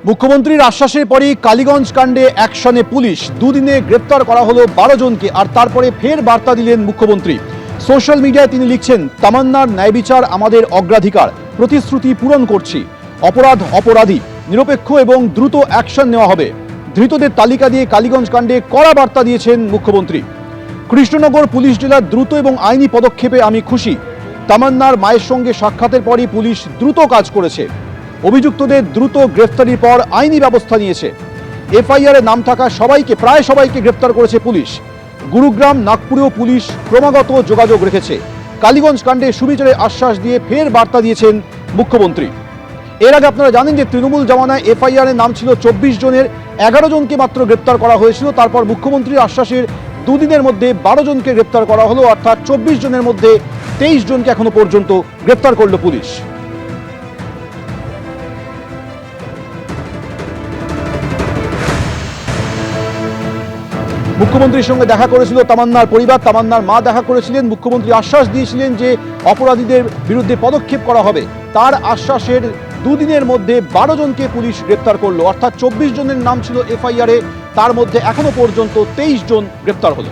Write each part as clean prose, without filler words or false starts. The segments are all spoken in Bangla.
মুখ্যমন্ত্রীর আশ্বাসের পরই কালীগঞ্জ কাণ্ডে অ্যাকশনে পুলিশ। দুদিনে গ্রেপ্তার করা হলো 12 জনকে। আর তারপরে ফের বার্তা দিলেন মুখ্যমন্ত্রী। সোশ্যাল মিডিয়ায় তিনি লিখছেন, তামান্নার ন্যায় বিচার আমাদের অগ্রাধিকার, প্রতিশ্রুতি পূরণ করছি। অপরাধ অপরাধী, নিরপেক্ষ এবং দ্রুত অ্যাকশন নেওয়া হবে। ধৃতদের তালিকা দিয়ে কালীগঞ্জ কাণ্ডে কড়া বার্তা দিয়েছেন মুখ্যমন্ত্রী। কৃষ্ণনগর পুলিশ জেলার দ্রুত এবং আইনি পদক্ষেপে আমি খুশি। তামান্নার মায়ের সঙ্গে সাক্ষাতের পরই পুলিশ দ্রুত কাজ করেছে। অভিযুক্তদের দ্রুত গ্রেফতারির পর আইনি ব্যবস্থা নিয়েছে। এফআইআরে নাম থাকা প্রায় সবাইকে গ্রেফতার করেছে পুলিশ। গুরুগ্রাম, নাগপুরেও পুলিশ ক্রমাগত যোগাযোগ রেখেছে। কালীগঞ্জ কাণ্ডে সুবিচারের আশ্বাস দিয়ে ফের বার্তা দিয়েছেন মুখ্যমন্ত্রী। এর আগে আপনারা জানেন যে তৃণমূল জমানায় এফআইআরে নাম ছিল 24 জনের, 11 জনকে মাত্র গ্রেপ্তার করা হয়েছিল। তারপর মুখ্যমন্ত্রীর আশ্বাসের দুদিনের মধ্যে 12 জনকে গ্রেপ্তার করা হলো, অর্থাৎ 24 জনের মধ্যে 23 জনকে এখনো পর্যন্ত গ্রেপ্তার করল পুলিশ। মুখ্যমন্ত্রীর সঙ্গে দেখা করেছিল তামান্নার পরিবার, তামান্নার মা দেখা করেছিলেন। মুখ্যমন্ত্রী আশ্বাস দিয়েছিলেন যে অপরাধীদের বিরুদ্ধে পদক্ষেপ করা হবে। তার আশ্বাসের দুদিনের মধ্যে 12 জনকে পুলিশ গ্রেপ্তার করলো, অর্থাৎ 24 জনের নাম ছিল এফআইআরে, তার মধ্যে এখনো পর্যন্ত 23 জন গ্রেপ্তার হলো।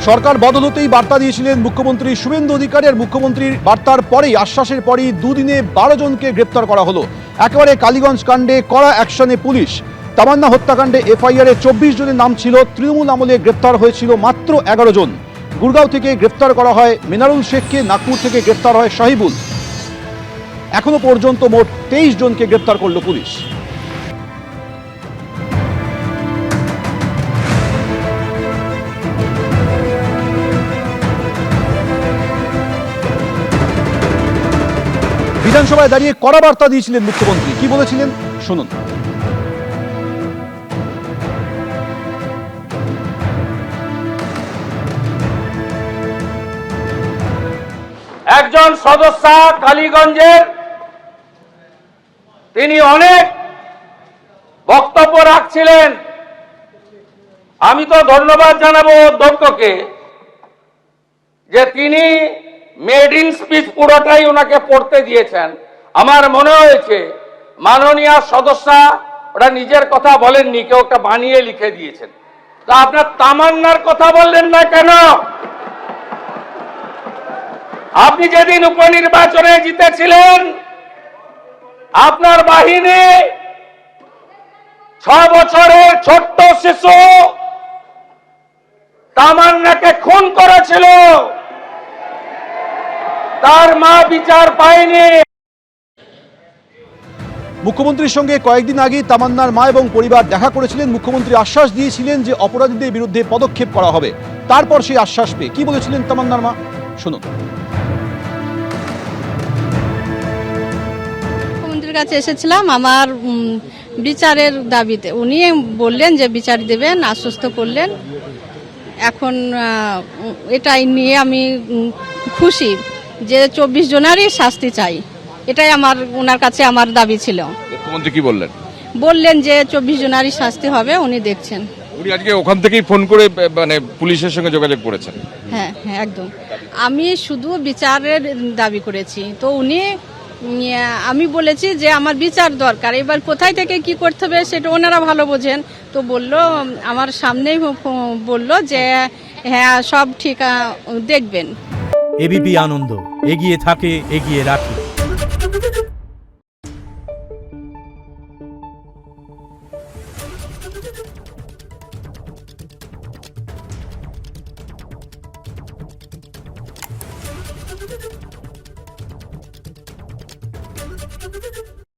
সরকার বদল হতেই বার্তা দিয়েছিলেন মুখ্যমন্ত্রী শুভেন্দু অধিকারী। আর মুখ্যমন্ত্রীর বার্তার পরেই, আশ্বাসের পরেই দুদিনে 12 জনকে গ্রেপ্তার করা হলো। একেবারে কালীগঞ্জ কাণ্ডে কড়া অ্যাকশনে পুলিশ। তামান্না হত্যাকাণ্ডে এফআইআরে 24 জনের নাম ছিল, তৃণমূল আমলে গ্রেপ্তার হয়েছিল মাত্র 11 জন। গুরগাঁও থেকে গ্রেপ্তার করা হয় মিনারুল শেখকে, নাগপুর থেকে গ্রেপ্তার হয় শাহিবুল। এখনো পর্যন্ত মোট 23 জনকে গ্রেপ্তার করল পুলিশ। বিধানসভায় দাঁড়িয়ে কড়া বার্তা দিয়েছিলেন মুখ্যমন্ত্রী। কি বলেছিলেন শুনুন। একজন সদস্য কালীগঞ্জের, তিনি অনেক বক্তব্য রাখছিলেন। আমি তো ধন্যবাদ জানাবো অধ্যক্ষকে যে তিনি মেড ইন স্পিচ পুরোটাই ওনাকে পড়তে দিয়েছেন। আমার মনে হয়েছে মাননীয় সদস্য ওরা নিজের কথা বলেননি, কেউ একটা বানিয়ে লিখে দিয়েছেন। তা আপনার তামান্নার কথা বললেন না কেন? আপনি যেদিন উপনির্বাচনে জিতেছিলেন, আপনার বাহিনী 6 বছরের ছোট্ট শিশু তামান্নাকে খুন করেছিল, তার মা বিচার পায়নি। মুখ্যমন্ত্রীর সঙ্গে কয়েকদিন আগে তামান্নার মা এবং পরিবার দেখা করেছিলেন। মুখ্যমন্ত্রী আশ্বাস দিয়েছিলেন যে অপরাধীদের বিরুদ্ধে পদক্ষেপ করা হবে। তারপর সেই আশ্বাস পেয়ে কি বলেছিলেন তামান্নার মা শুনুন। মুখ্যমন্ত্রীর কাছে এসেছিলাম আমার বিচারের দাবিতে। উনি বললেন যে বিচার দেবেন, আশ্বস্ত করলেন। এখন এটাই নিয়ে আমি খুশি যে 24 জনেরই শাস্তি চাই। এটাই ওনার কাছে আমার দাবি ছিল। মুখ্যমন্ত্রী কি বললেন? বললেন যে 24 জনেরই শাস্তি হবে, উনি দেখছেন। উনি আজকে ওখান থেকেই ফোন করে মানে পুলিশের সঙ্গে যোগাযোগ করেছেন? হ্যাঁ হ্যাঁ, একদম। আমি শুধু বিচারের দাবি করেছি, তো উনি, আমি বলেছি যে আমার বিচার দরকার। এবার কোথায় থেকে কি করতে হবে সেটা ওনারা ভালো বোঝেন। তো বলল, আমার সামনেই বলল যে হ্যাঁ সব ঠিক দেখবেন। এবিপি আনন্দ, এগিয়ে থাকে, এগিয়ে রাখে।